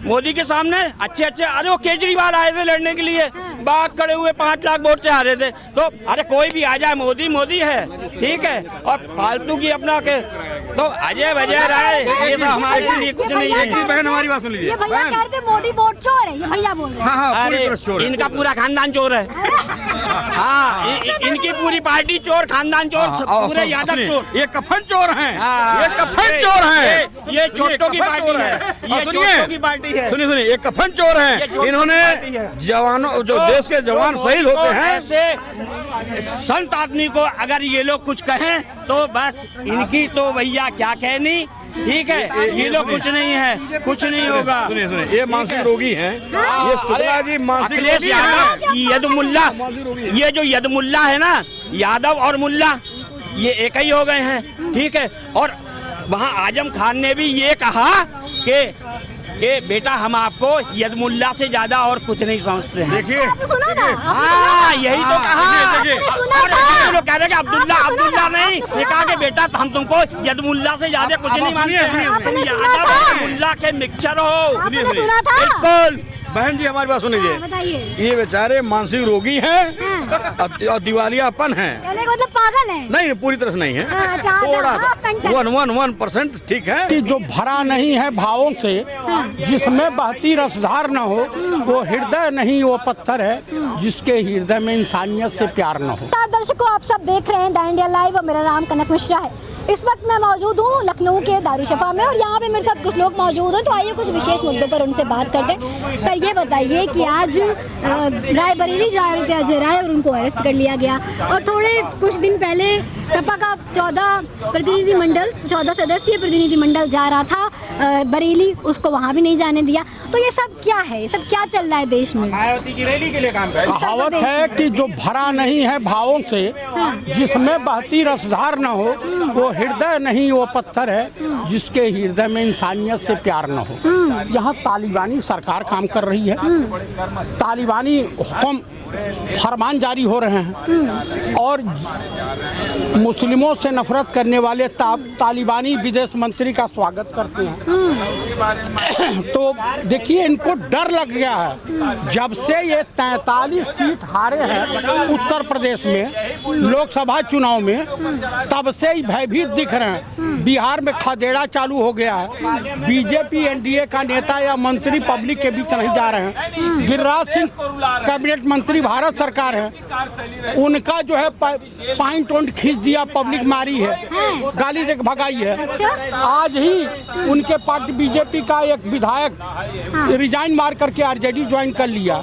मोदी के सामने अच्छे अच्छे, अरे वो केजरीवाल आए थे लड़ने के लिए, बाग खड़े हुए 5 लाख वोट से हारे थे। तो अरे कोई भी आ जाए, मोदी मोदी है, ठीक है। और फालतू की अपना के तो अजय वजय राय ये सब हमारे लिए कुछ नहीं है। बहन हमारी बात सुन लीजिए। ये भैया कह रहे थे मोदी वोट चोर है, ये भैया बोल रहे हैं। हाँ, अरे इनका पूरा खानदान चोर है। हाँ, इनकी पूरी पार्टी चोर, खानदान चोर, पूरे यादव चोर। ये कफन चोर हैं, ये कफन चोर हैं, ये चोटों की पार्टी है, ये चोटों की पार्टी है। सुनिए सुनिए, ये कफन चोर हैं। इन्होंने जवानों, जो देश के जवान शहीद होते हैं, ऐसे संत आदमी को अगर ये लोग कुछ कहें तो बस इनकी तो भैया क्या कहनी, ठीक है। ये लोग कुछ नहीं है, कुछ नहीं होगा। सुनिए सुनिए, ये मानसिक रोगी हैं, ये शुक्ला जी मानसिक रोगी हैं। यदमुल्ला, ये जो यदमुल्ला है ना, यादव और मुल्ला ये एक ही हो गए हैं, ठीक है। और वहाँ आजम खान ने भी ये कहा कि बेटा हम आपको यदमुल्ला से ज्यादा और कुछ नहीं समझते हैं। देखिए, सुना था? हाँ, यही तो कहा। सुना और था? लोग कह रहे कि अब्दुल्ला नहीं, ये कहा कि बेटा हम तुमको यदमुल्ला से ज्यादा कुछ नहीं मानते हैं, तुम यादव और मुल्ला के मिक्सचर हो। आपने सुना था? बिल्कुल। बहन जी हमारी बात सुनिए, बताइए। ये बेचारे मानसिक रोगी हैं और दिवालियापन है। मतलब पागल है? नहीं, पूरी तरह से नहीं है, थोड़ा सा 1% ठीक है। कि जो भरा नहीं है भावों से, जिसमें बहती रसधार न हो, वो हृदय नहीं, वो पत्थर है जिसके हृदय में इंसानियत से प्यार न हो। दर्शकों, आप सब देख रहे हैं द इंडिया लाइव और मेरा नाम कनक मिश्रा है। इस वक्त मैं मौजूद हूँ लखनऊ के दारुशफा में और यहाँ पे मेरे साथ कुछ लोग मौजूद हैं, तो आइए कुछ विशेष मुद्दों पर उनसे बात करते हैं। सर ये बताइए कि आज रायबरेली जा रहे थे अजय राय और उनको अरेस्ट कर लिया गया, और थोड़े कुछ दिन पहले सपा का 14 सदस्यीय प्रतिनिधि मंडल जा रहा था बरेली, उसको वहाँ भी नहीं जाने दिया। तो ये सब क्या है, ये सब क्या चल रहा है देश में? कहावत है कि जो भरा नहीं है भावों से, जिसमें बहती रसधार न हो, वो हृदय नहीं, वो पत्थर है जिसके हृदय में इंसानियत से प्यार न हो। यहाँ तालिबानी सरकार काम कर रही है, तालिबानी हुक्म फरमान जारी हो रहे हैं, और मुस्लिमों से नफरत करने वाले तालिबानी विदेश मंत्री का स्वागत करते हैं। तो देखिए, इनको डर लग गया है जब से ये 43 सीट हारे हैं उत्तर प्रदेश में लोकसभा चुनाव में, तब से ही भयभीत दिख रहे हैं। बिहार में खदेड़ा चालू हो गया है, बीजेपी एनडीए का नेता या मंत्री पब्लिक के बीच नहीं जा रहे हैं। गिरिराज सिंह कैबिनेट मंत्री भारत सरकार है, उनका जो है पॉइंट खींच दिया, पब्लिक मारी है, गाली देकर भगाई है। अच्छा? आज ही उनके पार्टी बीजेपी का एक विधायक रिजाइन मार करके आरजेडी ज्वाइन कर लिया।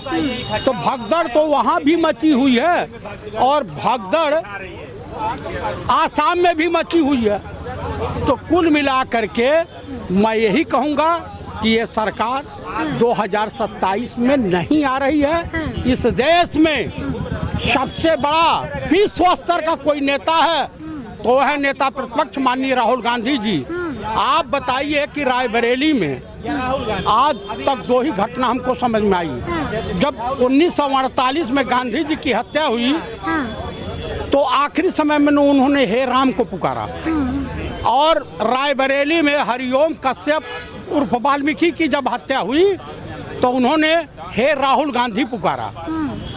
तो भगदड़ तो वहाँ भी मची हुई है, और भगदड़ आसाम में भी मची हुई है। तो कुल मिला करके मैं यही कहूँगा कि ये सरकार 2027 में नहीं आ रही है। इस देश में सबसे बड़ा विश्व स्तर का कोई नेता है तो वह नेता प्रतिपक्ष माननीय राहुल गांधी जी। आप बताइए कि रायबरेली में आज तक 2 ही घटना हमको समझ में आई। जब 1948 में गांधी जी की हत्या हुई तो आखिरी समय में उन्होंने हे राम को पुकारा, और रायबरेली में हरिओम कश्यप उर्फ वाल्मीकि की जब हत्या हुई तो उन्होंने हे राहुल गांधी पुकारा।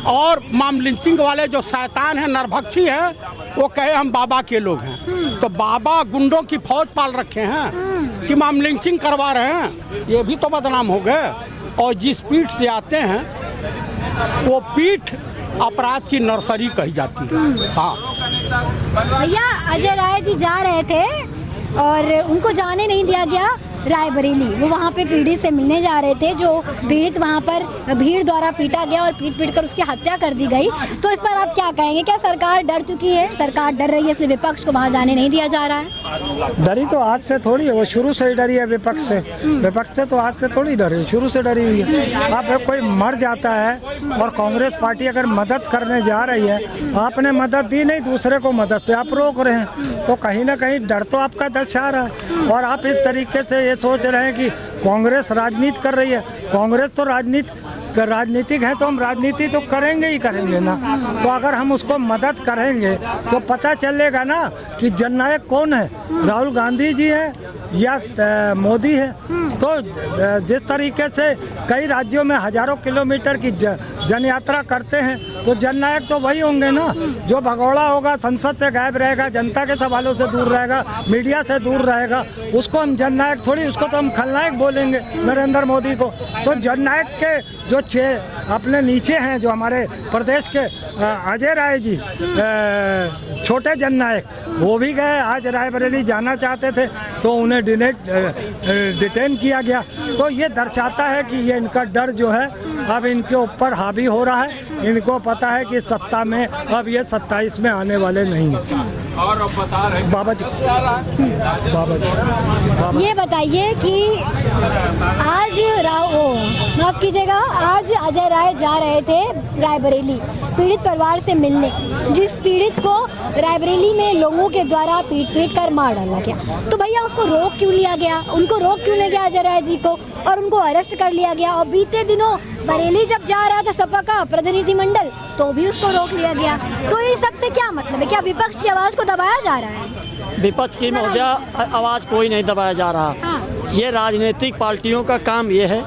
और माम लिंचिंग वाले जो शैतान हैं, नरभक्षी हैं, वो कहे हम बाबा के लोग हैं। तो बाबा गुंडों की फौज पाल रखे हैं कि माम लिंचिंग करवा रहे हैं, ये भी तो बदनाम हो गए। और जिस पीठ से आते हैं वो पीठ अपराध की नर्सरी कही जाती है। हाँ भैया, अजय राय जी जा रहे थे और उनको जाने नहीं दिया गया रायबरेली। वो वहाँ पे पीड़ित से मिलने जा रहे थे, जो पीड़ित वहाँ पर भीड़ द्वारा पीटा गया और पीट कर उसकी हत्या कर दी गई। तो इस पर आप क्या कहेंगे? क्या सरकार डर चुकी है? सरकार डर रही है इसलिए विपक्ष को वहाँ जाने नहीं दिया जा रहा है? डरी तो आज से थोड़ी है, वो शुरू से ही डरी है विपक्ष से। विपक्ष से तो आज से थोड़ी डरी, शुरू से डरी हुई है। अब कोई मर जाता है और कांग्रेस पार्टी अगर मदद करने जा रही है, आपने मदद दी नहीं, दूसरे को मदद से आप रोक रहे हैं, तो कहीं ना कहीं डर तो आपका दर्शा रहा है। और आप इस तरीके से सोच रहे हैं कि कांग्रेस राजनीति कर रही है। कांग्रेस तो राजनीतिक है, तो हम राजनीति तो करेंगे ही करेंगे ना। तो अगर हम उसको मदद करेंगे तो पता चलेगा ना कि जननायक कौन है, राहुल गांधी जी हैं या मोदी है। तो जिस तरीके से कई राज्यों में हजारों किलोमीटर की जन यात्रा करते हैं, तो जननायक तो वही होंगे ना, जो भगोड़ा होगा, संसद से गायब रहेगा, जनता के सवालों से दूर रहेगा, मीडिया से दूर रहेगा, उसको हम जननायक थोड़ी, उसको तो हम खलनायक बोलेंगे नरेंद्र मोदी को। तो जननायक के जो 6 अपने नीचे हैं, जो हमारे प्रदेश के अजय राय जी छोटे जननायक, वो भी गए, आज रायबरेली जाना चाहते थे तो उन्हें डिटेन किया गया। तो ये दर्शाता है कि ये इनका डर जो है अब इनके ऊपर हावी हो रहा है। इनको पता है कि सत्ता में अब ये 27 में आने वाले नहीं हैं। बाबा जी ये बताइए कि आज माफ कीजिएगा, आज अजय राय जा रहे थे रायबरेली पीड़ित परिवार से मिलने, जिस पीड़ित को रायबरेली में लोगों के द्वारा पीट कर मार डाला गया। तो भैया उसको रोक क्यों लिया गया, उनको रोक क्यों लिया गया अजय राय जी को, और उनको अरेस्ट कर लिया गया। और बीते दिनों बरेली जब जा रहा था सपा का प्रतिनिधिमंडल, तो भी उसको रोक लिया गया। तो ये सबसे क्या मतलब है? क्या विपक्ष की आवाज को दबाया जा रहा है? विपक्ष की महोदया आवाज़ कोई नहीं दबाया जा रहा। हाँ। ये राजनीतिक पार्टियों का काम ये है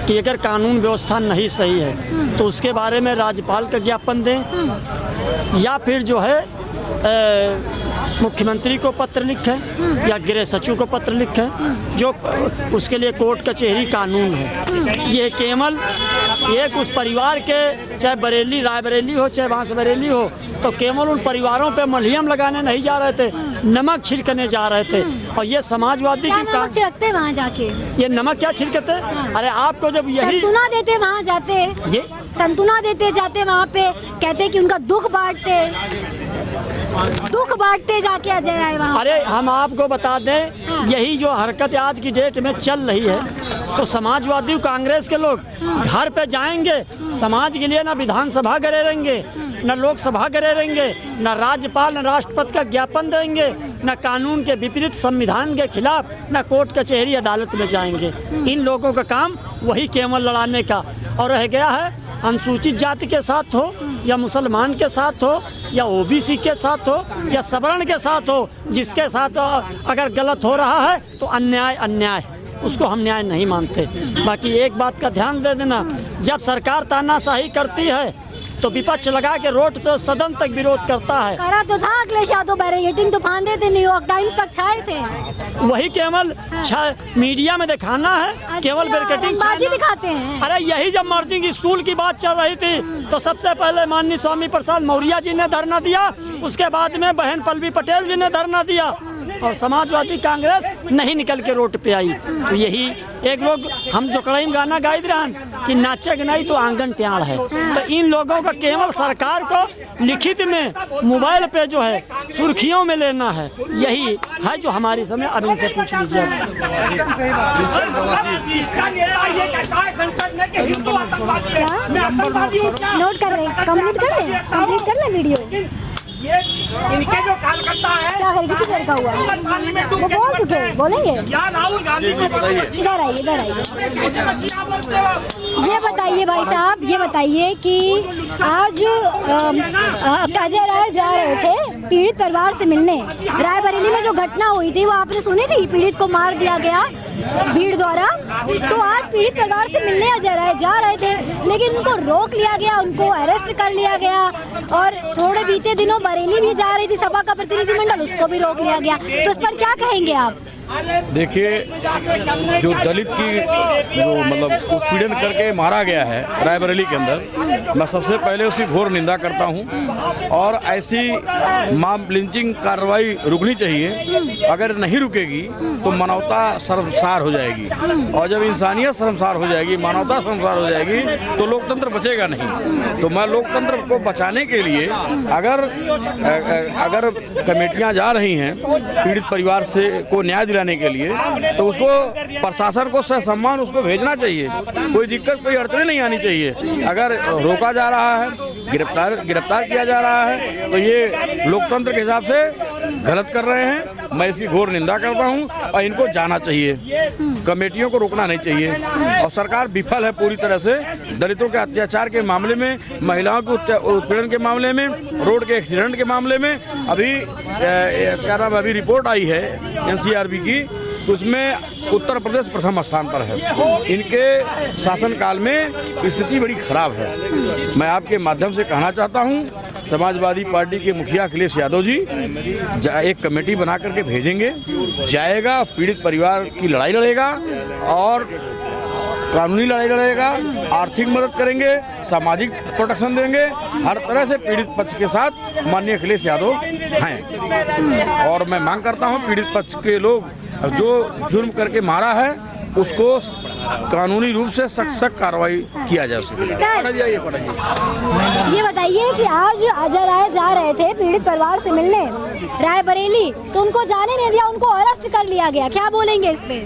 कि अगर कानून व्यवस्था नहीं सही है तो उसके बारे में राज्यपाल का ज्ञापन दें, या फिर जो है मुख्यमंत्री को पत्र लिखें या गृह सचिव को पत्र लिखें, जो उसके लिए कोर्ट कचहरी कानून है। ये केवल एक उस परिवार के, चाहे बरेली रायबरेली हो चाहे बांसबरेली हो, तो केवल उन परिवारों पे मलहम लगाने नहीं जा रहे थे, नमक छिड़कने जा रहे थे। और ये समाजवादी क्या की नमक छिड़कते वहाँ जाके? ये नमक क्या छिड़कते? अरे आपको जब यही संतुना देते वहाँ जाते जी, संतुना देते जाते वहाँ पे, कहते कि उनका दुख बांटते जाके अजय राय वहाँ। अरे हम आपको बता दें, यही जो हरकत आज की डेट में चल रही है, तो समाजवादी कांग्रेस के लोग घर पे जाएंगे, समाज के लिए ना विधानसभा करे रहेंगे, न लोकसभा करे रहेंगे, न राज्यपाल न राष्ट्रपति का ज्ञापन देंगे, न कानून के विपरीत संविधान के खिलाफ न कोर्ट कचहरी अदालत में जाएंगे। इन लोगों का काम वही केवल लड़ाने का। और रह गया है अनुसूचित जाति के साथ हो या मुसलमान के साथ हो या ओबीसी के साथ हो या सवर्ण के साथ हो, जिसके साथ अगर गलत हो रहा है तो अन्याय अन्याय, उसको हम न्याय नहीं मानते। बाकी एक बात का ध्यान दे देना, जब सरकार तानाशाही करती है तो विपक्ष लगा के रोड से सदन तक विरोध करता है। करा तो था अखिलेश यादव, बैरिकेडिंग तूफान देते, न्यूयॉर्क टाइम्स तक छाए थे। वही केवल मीडिया में दिखाना है, केवल बैरिकेडिंग दिखाते हैं। अरे यही जब मर्जिंग स्कूल की बात चल रही थी तो सबसे पहले माननीय स्वामी प्रसाद मौर्य जी ने धरना दिया, उसके बाद में बहन पल्लवी पटेल जी ने धरना दिया, और समाजवादी कांग्रेस नहीं निकल के रोड पे आई। तो यही एक लोग हम जो कड़ाई गाना गाई रहन कि नाचे नहीं तो आंगन टेढ़ है, तो इन लोगों का केवल सरकार को लिखित में मोबाइल पे जो है सुर्खियों में लेना है, यही है जो हमारी समय। अब इनसे पूछ लीजिए। नोट कर रहे, कंप्लीट कर ले वीडियो। ये इनके जो कार्यकर्ता है क्या करेंगे, किस तरह का हुआ? वो बोल चुके, बोलेंगे। राहुल गांधी को इधर आइए। ये बताइए भाई साहब, ये बताइए कि आज अजय राय जा रहे थे पीड़ित परिवार से मिलने। रायबरेली में जो घटना हुई थी वो आपने सुनी थी, पीड़ित को मार दिया गया भीड़ द्वारा। तो आज पीड़ित परिवार से मिलने अजय राय जा रहे थे, लेकिन उनको रोक लिया गया, उनको अरेस्ट कर लिया गया। और थोड़े बीते दिनों बरेली भी जा रही थी सपा का प्रतिनिधिमंडल, उसको भी रोक लिया गया। तो इस पर क्या कहेंगे आप? देखिए, जो दलित की जो मतलब उत्पीड़न करके मारा गया है रायबरेली के अंदर, मैं सबसे पहले उसकी घोर निंदा करता हूं। और ऐसी मॉब लिंचिंग कार्रवाई रुकनी चाहिए। अगर नहीं रुकेगी तो मानवता शर्मसार हो जाएगी, और जब इंसानियत शर्मसार हो जाएगी, मानवता शर्मसार हो जाएगी, तो लोकतंत्र बचेगा नहीं। तो मैं लोकतंत्र को बचाने के लिए अगर कमेटियां जा रही हैं पीड़ित परिवार से को न्याय दिलाने के लिए, तो उसको प्रशासन को सम्मान उसको भेजना चाहिए। कोई दिक्कत, कोई अड़चने नहीं आनी चाहिए। अगर रोका जा रहा है, गिरफ्तार किया जा रहा है, तो ये लोकतंत्र के हिसाब से गलत कर रहे हैं। मैं इसकी घोर निंदा करता हूं, और इनको जाना चाहिए, कमेटियों को रोकना नहीं चाहिए। और सरकार विफल है पूरी तरह से दलितों के अत्याचार के मामले में, महिलाओं के उत्पीड़न के मामले में, रोड के एक्सीडेंट के मामले में। अभी क्या नाम, अभी रिपोर्ट आई है एनसीआरबी की उसमें उत्तर प्रदेश प्रथम स्थान पर है। इनके शासनकाल में स्थिति बड़ी खराब है। मैं आपके माध्यम से कहना चाहता हूँ, समाजवादी पार्टी के मुखिया अखिलेश यादव जी एक कमेटी बना करके भेजेंगे, जाएगा, पीड़ित परिवार की लड़ाई लड़ेगा और कानूनी लड़ाई लड़ेगा, आर्थिक मदद करेंगे, सामाजिक प्रोटेक्शन देंगे, हर तरह से पीड़ित पक्ष के साथ माननीय अखिलेश यादव हैं। और मैं मांग करता हूं पीड़ित पक्ष के लोग जो जुर्म करके मारा है उसको कानूनी रूप से सख्त कार्रवाई किया जाए उसके लिए। ये बताइए कि आज अजय राय जा रहे थे पीड़ित परिवार से मिलने रायबरेली, तो उनको जाने नहीं दिया, उनको अरेस्ट कर लिया गया, क्या बोलेंगे इस पे?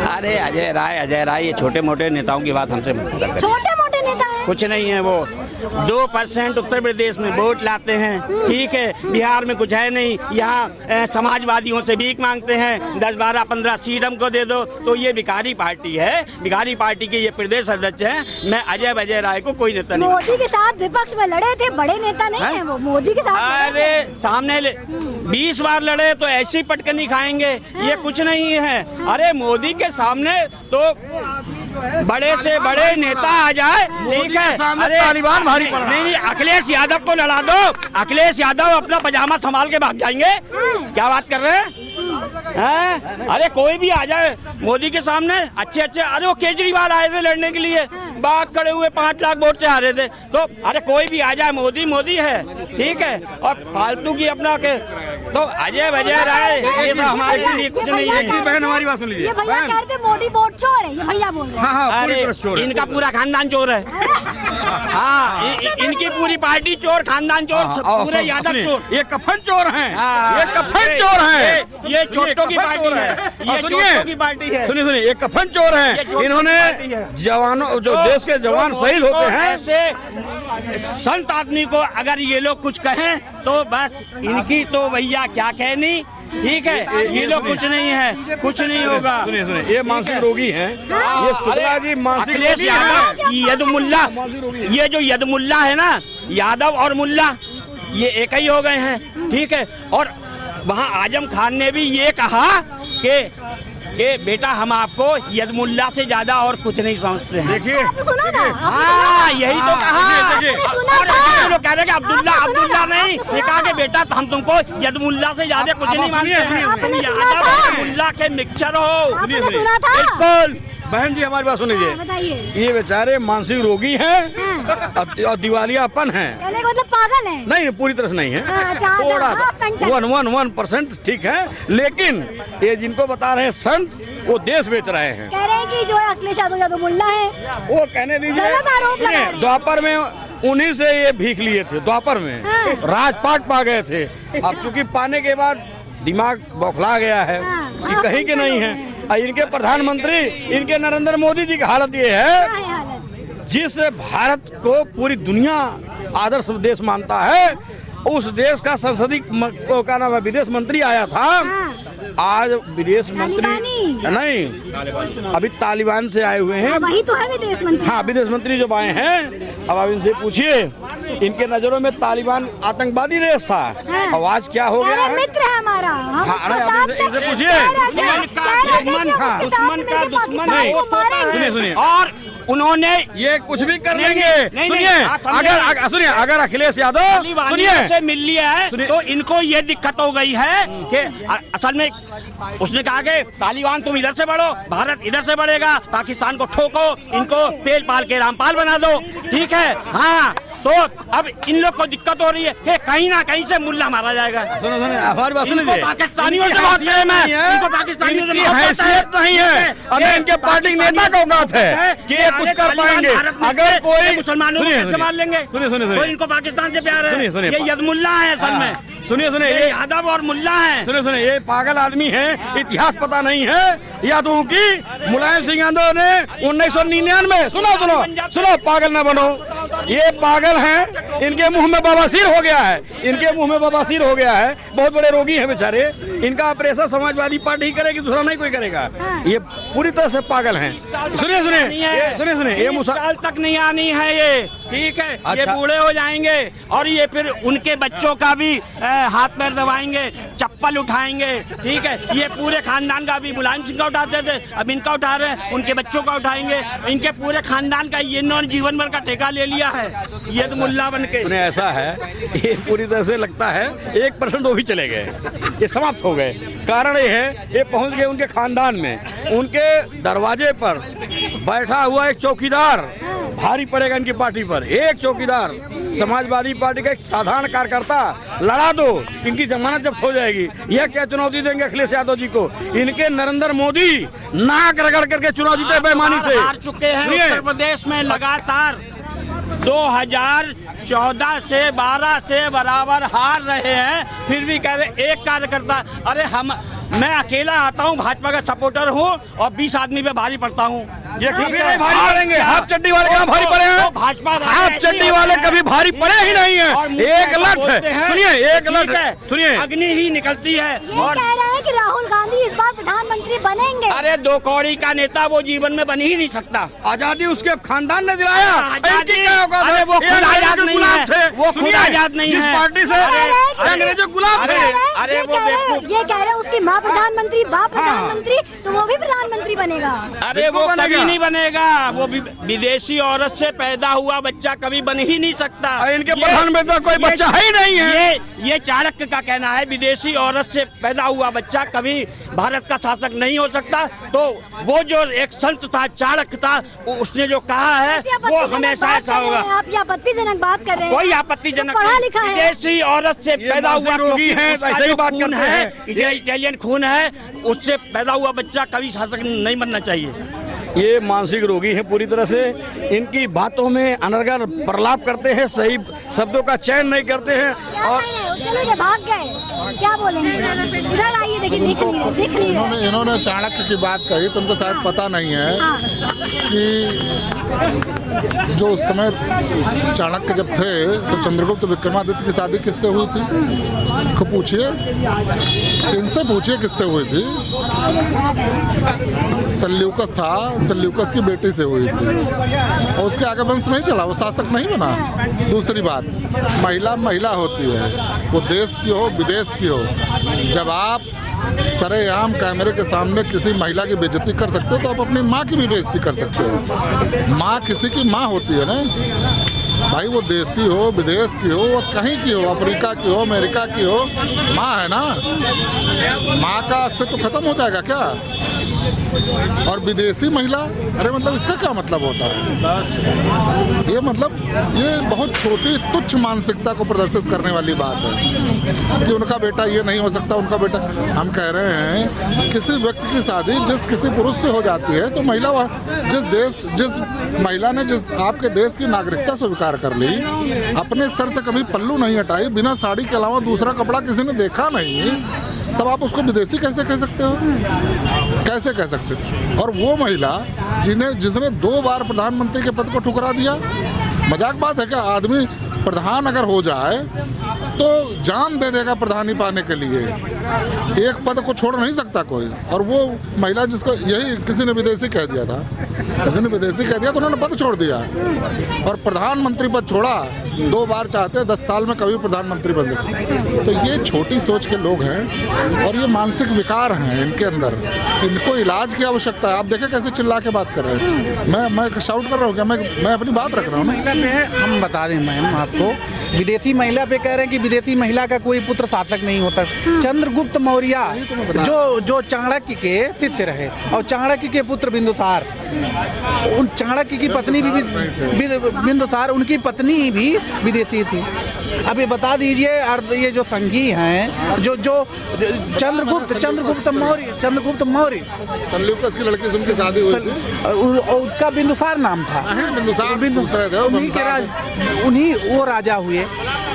अरे अजय राय ये छोटे मोटे नेताओं की बात हमसे मत करें। छोटे मोटे नेता हैं? कुछ नहीं है, वो 2% उत्तर प्रदेश में वोट लाते हैं, ठीक है। बिहार में कुछ है नहीं, यहाँ समाजवादियों से भीख मांगते हैं, 10, 12, 15 सीट हमको दे दो। तो ये भिखारी पार्टी है, भिखारी पार्टी के ये प्रदेश अध्यक्ष हैं। मैं अजय राय को कोई नेता नहीं। मोदी के साथ विपक्ष में लड़े थे, बड़े नेता नहीं है वो, मोदी के साथ। अरे सामने 20 बार लड़े तो ऐसी पटकनी खाएंगे, ये कुछ नहीं है। अरे मोदी के सामने तो बड़े से बड़े नेता आ जाए, ठीक है। अरे तालिबान भारी नहीं, अखिलेश यादव को लड़ा दो, अखिलेश यादव अपना पजामा संभाल के भाग जाएंगे। क्या बात कर रहे हैं? अरे कोई भी आ जाए मोदी के सामने, अच्छे। अरे वो केजरीवाल आए थे लड़ने के लिए, बाग खड़े हुए 5 लाख वोट से हारे थे। तो अरे कोई भी आ जाए, मोदी है, ठीक है। और फालतू की अपना के तो अजय राय ये सब हमारे लिए कुछ नहीं है। बहन हमारी बात सुन लीजिए। ये भैया कह रहे थे मोदी वोट चोर है, ये भैया बोल रहे हैं। अरे इनका पूरा खानदान चोर है। हाँ, इनकी पूरी पार्टी चोर, खानदान चोर, पूरे यादव चोर। ये कफन चोर हैं, ये कफन चोर हैं, ये चोटों की पार्टी है, ये चोटों की पार्टी है। सुनिए, ये कफन चोर हैं। इन्होंने जवानों, जो देश के जवान शहीद होते हैं, ऐसे संत आदमी को अगर ये लोग कुछ कहें तो बस इनकी तो भैया क्या कहनी, ठीक है। ये लोग कुछ नहीं है, कुछ नहीं होगा। सुनिए, ये मानसिक रोगी हैं, ये शुक्ला जी मानसिक रोगी हैं। यदमुल्ला, ये जो यदमुल्ला है ना, यादव और मुल्ला ये एक ही हो गए हैं, ठीक है। और वहाँ आजम खान ने भी ये कहा कि बेटा हम आपको यदमुल्ला से ज्यादा और कुछ नहीं समझते हैं। देखिए, सुना था? हाँ, यही तो कहा। सुना था? लोग कह रहे कि अब्दुल्ला नहीं, ये कहा कि बेटा हम तुमको यदमुल्ला से ज्यादा कुछ नहीं मानते हैं, तुम यादव और मुल्ला के मिक्सचर हो। आपने सुना था? बिल्कुल। बहन जी हमारी बात सुनिए, बताइए। ये बेचारे मानसिक रोगी हैं और दिवालियापन हैं। मतलब पागल है? नहीं, पूरी तरह से नहीं है, थोड़ा सा 1% ठीक है। लेकिन ये जिनको बता रहे हैं संत, वो देश बेच रहे हैं। कह रहे हैं कि जो है अखिलेश यादव मुल्ला है, वो कहने दीजिए। द्वापर में उन्हीं से ये भीख लिए थे, द्वापर में राजपाट पा गए थे। अब चूंकि पाने के बाद दिमाग बौखला गया है कि कहीं के नहीं है। इनके प्रधानमंत्री, इनके नरेंद्र मोदी जी की हालत ये है, जिस भारत को पूरी दुनिया आदर्श देश मानता है, उस देश का संसदीय का नाम है विदेश मंत्री आया था। आज विदेश मंत्री नहीं, अभी तालिबान से आए हुए हैं। वही तो है विदेश मंत्री। हाँ, विदेश मंत्री जो आए हैं, अब आप इनसे पूछिए, इनके नजरों में तालिबान आतंकवादी देश था, अब आज क्या हो गया है? मित्र है हमारा। इनसे पूछिए, दुश्मन का दुश्मन है। सुनिए, और उन्होंने ये कुछ भी कर लेंगे। सुनिए, सुनिए, अगर अखिलेश यादव से मिल लिया है तो इनको ये दिक्कत हो गई है कि असल में उसने कहा कि तालिबान तुम इधर से बढ़ो, भारत इधर से बढ़ेगा, पाकिस्तान को ठोको, इनको पेल पाल के रामपाल बना दो, ठीक है। हाँ, तो अब इन लोग को दिक्कत हो रही है कि कहीं ना कहीं से मुल्ला मारा जाएगा। सुनो, हमारी बात सुनिए, पाकिस्तानियों से बात करें, मैं इनको पाकिस्तानियों से हैसियत नहीं है। अगर इनके पार्टी नेता का औकात है कि ये कुछ कर पाएंगे, अगर कोई मुसलमानों को कैसे मार लेंगे? सुनिए, इनको पाकिस्तान से प्यार है, सुनिए, ये यदमुल्ला है असल में। सुनिए, ये यादव और मुल्ला है। सुनिए, ये पागल आदमी है, इतिहास पता नहीं है यादवों की। मुलायम सिंह यादव ने 1999, सुनो, पागल न बनो, ये पागल हैं। इनके मुंह में बवासीर हो गया है, इनके मुंह में बवासीर हो गया है। बहुत बड़े रोगी हैं बेचारे, इनका ऑपरेशन समाजवादी पार्टी ही करेगी, दूसरा नहीं कोई करेगा। ये पूरी तरह से पागल हैं। सुनिए सुनिए, ये साल तक नहीं आनी है ये, ठीक है। ये बूढ़े हो जाएंगे और ये फिर उनके बच्चों का भी हाथ पैर दबाएंगे, चप्पल उठाएंगे, ठीक है। ये पूरे खानदान का, अभी मुलायम सिंह का उठाते थे, अब इनका उठा रहे हैं, उनके बच्चों का उठाएंगे। इनके पूरे खानदान का ये इन्होंने जीवन भर का ठेका ले लिया है, ये तो मुल्ला बन के। ऐसा है, ये पूरी तरह से लगता है 1% वो भी चले गए, ये समाप्त हो गए। कारण ये है, ये पहुंच गए उनके खानदान में, उनके दरवाजे पर बैठा हुआ एक चौकीदार भारी पड़ेगा इनकी पार्टी पर। एक चौकीदार, समाजवादी पार्टी का एक साधारण कार्यकर्ता लड़ा दो, इनकी जमानत जब्त हो जाएगी। यह क्या चुनौती देंगे अखिलेश यादव जी को? इनके नरेंद्र मोदी नाक रगड़ करके चुनाव जीते बेईमानी से। हार चुके हैं उत्तर प्रदेश में लगातार 2014 से 12 से बराबर हार रहे हैं, फिर भी कह रहे एक कार्यकर्ता। अरे मैं अकेला आता हूँ, भाजपा का सपोर्टर हूँ और 20 आदमी पे भारी पड़ता हूँ। ये कभी नहीं भारी पड़ेंगे। हाफ चड्डी वाले कहाँ भारी पड़े हैं? भाजपा हाफ चड्डी वाले कभी भारी पड़े ही नहीं है। एक लठ है, सुनिए, एक लठ है, सुनिए, अग्नि ही निकलती है। और कह रहे हैं कि राहुल गांधी इस बार प्रधानमंत्री बनेंगे। अरे 2 कौड़ी का नेता वो जीवन में बन ही नहीं सकता। आजादी उसके खानदान ने दिलाया। अरे वो खुद आजाद नहीं है, वो खुद आजाद नहीं है, पार्टी से अंग्रेजों गुलाम थे। अरे वो ये कह रहे हैं उसकी माँ प्रधानमंत्री, बाप प्रधानमंत्री, तो वो भी प्रधानमंत्री बनेगा। अरे वो कभी नहीं बनेगा, वो विदेशी औरत से पैदा हुआ बच्चा कभी बन ही नहीं सकता। इनके प्रधानमंत्री कोई बच्चा है ही नहीं है। ये चाणक्य का कहना है, विदेशी औरत से पैदा हुआ बच्चा कभी भारत का शासक नहीं हो सकता। तो वो जो एक संत था, चाणक्य था, उसने जो कहा है वो हमेशा ऐसा होगा। आप ये आपत्तिजनक बात कर रहे हैं। कोई आपत्तिजनक पढ़ा लिखा है। विदेशी औरत से पैदा हुआ रोगी है, ऐसे ही बात करते हैं। इटालियन खून है, उससे पैदा हुआ बच्चा कभी शासक नहीं बनना चाहिए। ये मानसिक रोगी हैं पूरी तरह से। इनकी बातों में अनर्गल प्रलाप करते हैं, सही शब्दों का चयन नहीं करते हैं। और चलो भाग गए, क्या बोलेंगे? इधर आइए, देखिए, दिख नहीं रहे। इन्होंने चाणक्य की बात कही, तो उनको शायद पता नहीं है कि जो उस समय चाणक्य जब थे तो चंद्रगुप्त विक्रमादित्य की शादी किससे हुई थी? को पूछिए, इनसे पूछिए किससे हुई थी। सल्यूकस था, सल्यूकस की बेटी से हुई थी और उसके आगे वंश नहीं चला, वो शासक नहीं बना। दूसरी बात, महिला होती है, वो देश की हो विदेश की हो। जब आप सरेआम कैमरे के सामने किसी महिला की बेइज्जती कर सकते हो तो आप अपनी माँ की भी बेइज्जती कर सकते हो। माँ किसी की माँ होती है ना भाई, वो देसी हो विदेश की हो, वो कहीं की हो, अफ्रीका की हो, अमेरिका की हो, माँ है ना। माँ का अस्तित्व तो खत्म हो जाएगा क्या? और विदेशी महिला, अरे मतलब इसका क्या मतलब होता है? ये मतलब ये बहुत छोटी तुच्छ मानसिकता को प्रदर्शित करने वाली बात है कि उनका बेटा ये नहीं हो सकता, उनका बेटा। हम कह रहे हैं किसी व्यक्ति की शादी जिस किसी पुरुष से हो जाती है तो महिला जिस महिला ने जिस आपके देश की नागरिकता स्वीकार कर ली, अपने सर से कभी पल्लू नहीं हटाई, बिना साड़ी के अलावा दूसरा कपड़ा किसी ने देखा नहीं, तब आप उसको विदेशी कैसे कह सकते हो? कैसे कह सकते हो? और वो महिला जिसने 2 बार प्रधानमंत्री के पद को ठुकरा दिया। मजाक बात है क्या? आदमी प्रधान अगर हो जाए तो जान दे देगा प्रधानी पाने के लिए, एक पद को छोड़ नहीं सकता कोई। और वो महिला जिसको यही किसी ने विदेशी कह दिया था, किसी ने विदेशी कह दिया तो उन्होंने पद छोड़ दिया और प्रधानमंत्री पद छोड़ा। 2 बार चाहते 10 साल में कभी प्रधानमंत्री बन सकते। तो ये छोटी सोच के लोग हैं और ये मानसिक विकार हैं इनके अंदर, इनको इलाज की आवश्यकता है। आप देखें कैसे चिल्ला के बात कर रहे हैं। मैं शाउट कर रहा हूँ क्या? मैं अपनी बात रख रहा हूँ ना। हम बता दें मैम आपको, विदेशी महिला पे कह रहे हैं कि विदेशी महिला का कोई पुत्र शासक नहीं होता। चंद्रगुप्त मौर्य जो चाणक्य के शिष्य रहे और चाणक्य के पुत्र बिंदुसार, उन चाणक्य की पत्नी भी बिंदुसार, उनकी पत्नी भी विदेशी थी। अब ये बता दीजिए, ये जो संघी हैं, जो चंद्रगुप्त मौर्य सल्यूकस की लड़की से उनकी शादी हुई थी, उसका बिंदुसार नाम था। बिंदुसार उन्हीं वो राजा हुए।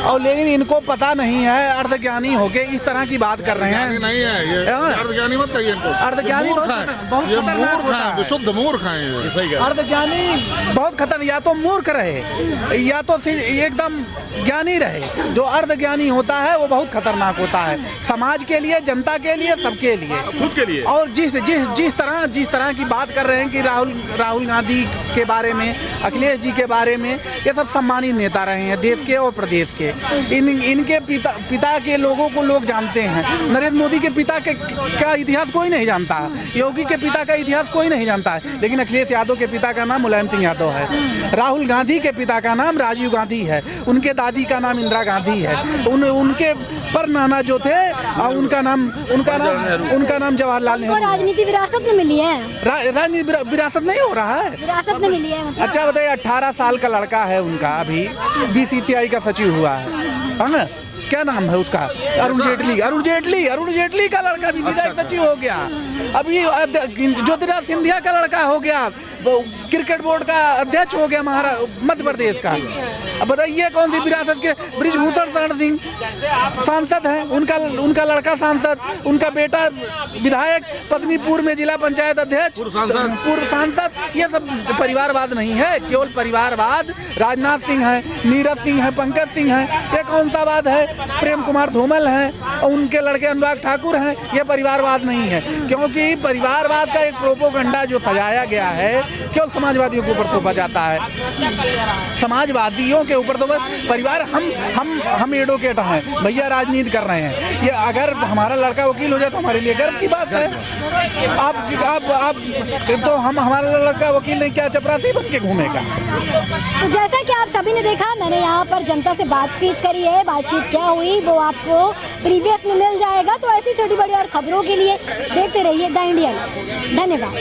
और लेकिन इनको पता नहीं है, अर्धज्ञानी होके इस तरह की बात कर रहे ज्ञानी हैं। नहीं है ये, अर्धज्ञानी मत कहिए इनको। अर्धज्ञानी मूर्ख बहुत हैं, ये खतरनाक मूर्ख होता हैं, है। विशुद्ध मूर्ख हैं ये। अर्धज्ञानी बहुत खतरनाक, या तो मूर्ख रहे या तो एकदम ज्ञानी रहे। जो अर्धज्ञानी होता है वो बहुत खतरनाक होता है, समाज के लिए, जनता के लिए, सबके लिए, खुद के लिए। और जिस तरह की बात कर रहे हैं कि राहुल गांधी के बारे में, अखिलेश जी के बारे में, ये सब सम्मानित नेता रहे हैं देश के और प्रदेश के। इनके पिता के लोगों को लोग जानते हैं। नरेंद्र मोदी के पिता का इतिहास कोई नहीं जानता, योगी के पिता का इतिहास कोई नहीं जानता है, लेकिन अखिलेश यादव के पिता का नाम मुलायम सिंह यादव है। राहुल गांधी के पिता का नाम राजीव गांधी है, उनके दादी का नाम इंदिरा गांधी है, उनके पर नाना जो थे उनका नाम जवाहरलाल वो नेहरू। राजनीति विरासत में मिली है, राजनीति विरासत नहीं हो रहा है। विरासत में मिली है मतलब। अच्छा बताइए, 18 साल का लड़का है उनका, अभी BCCI का सचिव हुआ है ना? क्या नाम है उसका? अरुण जेटली का लड़का भी विधायक सचिव हो गया। अभी ज्योतिराज सिंधिया का लड़का हो गया, क्रिकेट बोर्ड का अध्यक्ष हो गया मध्य प्रदेश का। अब बताइए कौन सी विरासत के? बृजभूषण शरण सिंह सांसद हैं, उनका लड़का सांसद, उनका बेटा विधायक, पत्नी पूर्व में जिला पंचायत अध्यक्ष, पूर्व सांसद। ये सब परिवारवाद नहीं है, केवल परिवारवाद राजनाथ सिंह है, नीरज सिंह है, पंकज सिंह है। ये कौन सा वाद है? प्रेम कुमार धूमल हैं और उनके लड़के अनुराग ठाकुर हैं। ये परिवारवाद नहीं है, क्योंकि परिवारवाद का एक प्रोपोगंडा जो सजाया गया है केवल समाजवादियों के ऊपर थोपा जाता है। समाजवादियों के ऊपर तो बस परिवार, हम एडवोकेट हैं भैया, राजनीति कर रहे हैं। ये अगर हमारा लड़का वकील हो जाए तो हमारे लिए गर्व की बात है। आप तो हमारा लड़का वकील नहीं, क्या चपरासी बन के घूमेगा? तो जैसा कि आप सभी ने देखा, मैंने यहाँ पर जनता से बातचीत करी है। बातचीत क्या हुई वो आपको प्रीवियस में मिल जाएगा। तो ऐसी छोटी बड़ी और खबरों के लिए देखते रहिए द इंडियन। धन्यवाद।